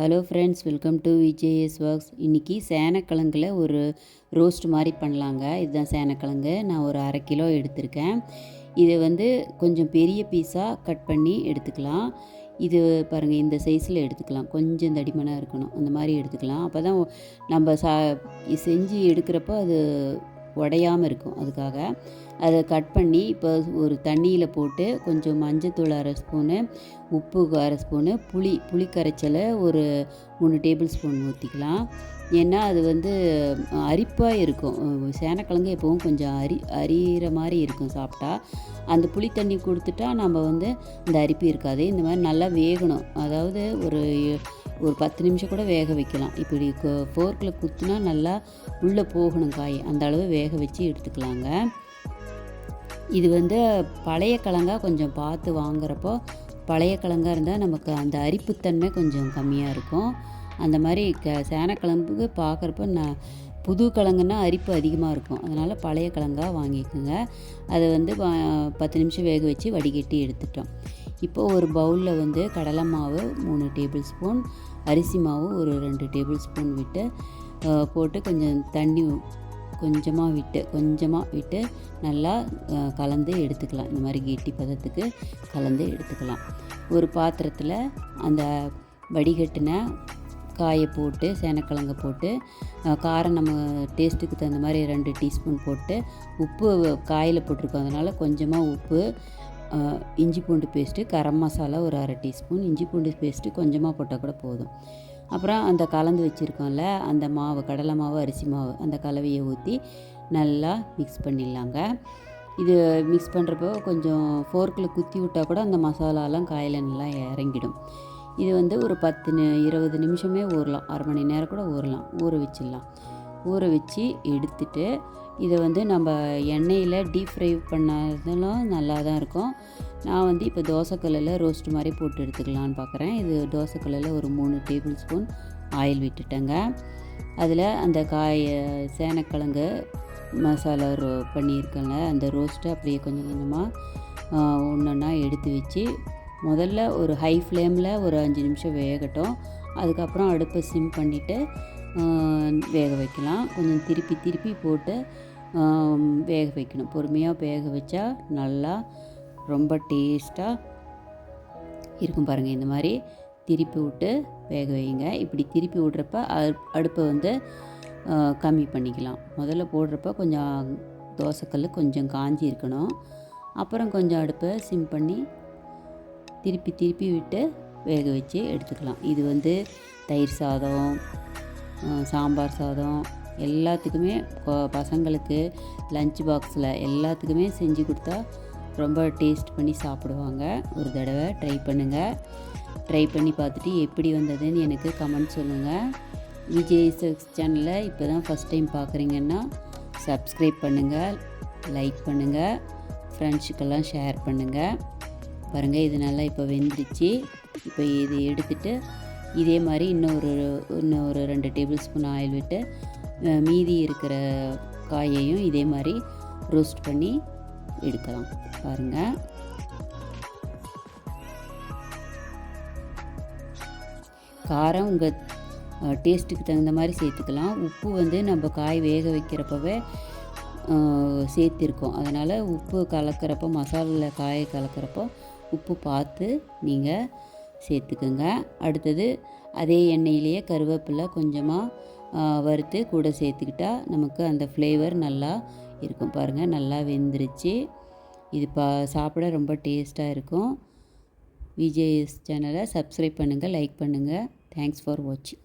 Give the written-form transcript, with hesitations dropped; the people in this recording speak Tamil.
Hello friends, welcome to VJS works. இன்றைக்கி சேனக்கிழங்கில் ஒரு ரோஸ்ட் மாதிரி பண்ணலாங்க. இதுதான் சேனக்கிழங்கு. நான் ஒரு 1/2 கிலோ எடுத்திருக்கேன். இதை வந்து கொஞ்சம் பெரிய பீஸாக கட் பண்ணி எடுத்துக்கலாம். இது பாருங்கள், இந்த சைஸில் எடுத்துக்கலாம். கொஞ்சம் தடிமனாக இருக்கணும், அந்த மாதிரி எடுத்துக்கலாம். அப்போ தான் நம்ம செஞ்சு எடுக்கிறப்போ அது உடையாமல் இருக்கும். அதுக்காக அதை கட் பண்ணி இப்போ ஒரு தண்ணியில் போட்டு கொஞ்சம் மஞ்சத்தூள் 1/2 ஸ்பூனு, உப்பு 1/2 ஸ்பூனு, புளி கரைச்சலை ஒரு 3 டேபிள் ஸ்பூன் ஊற்றிக்கலாம். ஏன்னா அது வந்து அரிப்பாக இருக்கும். சேனக்கிழங்கு எப்போவும் கொஞ்சம் அரிகிற மாதிரி இருக்கும் சாப்பிட்டா. அந்த புளி தண்ணி கொடுத்துட்டா நம்ம வந்து அந்த அரிப்பு இருக்காது. இந்த மாதிரி நல்லா வேகணும். அதாவது ஒரு 10 நிமிஷம் கூட வேக வைக்கலாம். இப்படி ஃபோர்க்கில் குத்துனா நல்லா உள்ளே போகணும் காய். அந்த அளவு வேக வச்சு எடுத்துக்கலாங்க. இது வந்து பழைய கிழங்கா கொஞ்சம் பார்த்து வாங்குறப்போ, பழைய கிழங்கா இருந்தால் நமக்கு அந்த அரிப்புத்தன்மை கொஞ்சம் கம்மியாக இருக்கும். அந்த மாதிரி சேனக்கிழங்குக்கு பார்க்குறப்போ புது கிழங்குன்னா அரிப்பு அதிகமாக இருக்கும். அதனால் பழைய கிழங்கா வாங்கிக்கோங்க. அதை வந்து 10 நிமிஷம் வேக வச்சு வடிகட்டி எடுத்துட்டோம். இப்போது ஒரு பவுலில் வந்து கடலை மாவு 3 டேபிள் ஸ்பூன், அரிசி மாவு ஒரு 2 டேபிள் ஸ்பூன் விட்டு போட்டு கொஞ்சம் தண்ணி கொஞ்சமாக விட்டு நல்லா கலந்து எடுத்துக்கலாம். இந்த மாதிரி கெட்டி பதத்துக்கு கலந்து எடுத்துக்கலாம். ஒரு பாத்திரத்தில் அந்த வடிகட்டின காயை போட்டு, சேனக்கிழங்கை போட்டு, காரம் நம்ம டேஸ்ட்டுக்கு தகுந்த மாதிரி 2 டீஸ்பூன் போட்டு, உப்பு காயில் போட்டிருக்கோம், அதனால் கொஞ்சமாக உப்பு, இஞ்சி பூண்டு பேஸ்ட்டு, கரம் மசாலா ஒரு 1/2 டீஸ்பூன், இஞ்சி பூண்டு பேஸ்ட்டு கொஞ்சமாக போட்டால் கூட போதும். அப்புறம் அந்த கலந்து வச்சுருக்கோம்ல அந்த மாவு, கடலை மாவு, அரிசி மாவு, அந்த கலவையை ஊற்றி நல்லா மிக்ஸ் பண்ணிடலாங்க. இது மிக்ஸ் பண்ணுறப்போ கொஞ்சம் ஃபோர்க்கில் குத்தி விட்டால் கூட அந்த மசாலாலாம் காயில் நல்லா இறங்கிடும். இது வந்து ஒரு 10-20 நிமிஷமே ஊறலாம். 1/2 மணி நேரம் கூட ஊற வச்சிடலாம். ஊற வச்சு எடுத்துட்டு இதை வந்து நம்ம எண்ணெயில் டீப் ஃப்ரை பண்ணாதெல்லாம் நல்லா தான் இருக்கும். நான் வந்து இப்போ தோசைக்கல்லில் ரோஸ்ட் மாதிரி போட்டு எடுத்துக்கலான்னு பார்க்குறேன். இது தோசைக்கல்லில் ஒரு 3 டேபிள் ஸ்பூன் ஆயில் விட்டுட்டேங்க. அதில் அந்த சேனக்கிழங்கு மசாலா பண்ணியிருக்கேங்க, அந்த ரோஸ்ட்டை அப்படியே கொஞ்சம் கொஞ்சமாக ஒன்றா எடுத்து வச்சு முதல்ல ஒரு ஹை ஃப்ளேமில் ஒரு 5 நிமிஷம் வேகட்டும். அதுக்கப்புறம் அடுப்பை சிம் பண்ணிவிட்டு வேக வைக்கலாம். கொஞ்சம் திருப்பி போட்டு வேக வைக்கணும். பொறுமையாக வேக வச்சா நல்லா ரொம்ப டேஸ்ட்டாக இருக்கும். பாருங்கள், இந்த மாதிரி திருப்பி விட்டு வேக வைங்க. இப்படி திருப்பி விட்றப்ப அடுப்பை வந்து கம்மி பண்ணிக்கலாம். முதல்ல போடுறப்ப கொஞ்சம் தோசைக்கல் கொஞ்சம் காஞ்சி இருக்கணும். அப்புறம் கொஞ்சம் அடுப்பை சிம் பண்ணி திருப்பி விட்டு வேக வச்சு எடுத்துக்கலாம். இது வந்து தயிர் சாதம், சாம்பார் சாதம் எல்லாத்துக்குமே, பசங்களுக்கு லஞ்ச் பாக்ஸில் எல்லாத்துக்குமே செஞ்சு கொடுத்தா ரொம்ப டேஸ்ட் பண்ணி சாப்பிடுவாங்க. ஒரு தடவை ட்ரை பண்ணுங்கள். ட்ரை பண்ணி பார்த்துட்டு எப்படி வந்ததுன்னு எனக்கு கமெண்ட் சொல்லுங்கள். விஜேஎஸ் சேனலை இப்போ தான் ஃபஸ்ட் டைம் பார்க்குறீங்கன்னா சப்ஸ்கிரைப் பண்ணுங்கள், லைக் பண்ணுங்கள், ஃப்ரெண்ட்ஸுக்கெல்லாம் ஷேர் பண்ணுங்கள். பாருங்கள், இது நல்லா இப்போ வெந்துருச்சு. இப்போ இது எடுத்துகிட்டு இதே மாதிரி இன்னொரு 2 டேபிள் ஸ்பூன் ஆயில் விட்டு மீதி இருக்கிற காயையும் இதே மாதிரி ரோஸ்ட் பண்ணி எடுக்கலாம். பாருங்கள், காரம் உங்கள் டேஸ்ட்டுக்கு தகுந்த மாதிரி சேர்த்துக்கலாம். உப்பு வந்து நம்ம காய் வேக வைக்கிறப்பவே சேர்த்திருக்கோம். அதனால் உப்பு கலக்கிறப்போ, மசாலாவில் காயை கலக்கிறப்போ உப்பு பார்த்து நீங்கள் சேர்த்துக்குங்க. அடுத்தது அதே எண்ணெயிலேயே கருவேப்பிலை கொஞ்சமாக வறுத்து கூட சேர்த்துக்கிட்டா நமக்கு அந்த ஃப்ளேவர் நல்லா இருக்கும். பாருங்கள், நல்லா வெந்துருச்சு. இது சாப்பிட ரொம்ப டேஸ்ட்டாக இருக்கும். விஜேஎஸ் சேனலை சப்ஸ்கிரைப் பண்ணுங்கள், லைக் பண்ணுங்கள். தேங்க்ஸ் ஃபார் வாட்சிங்.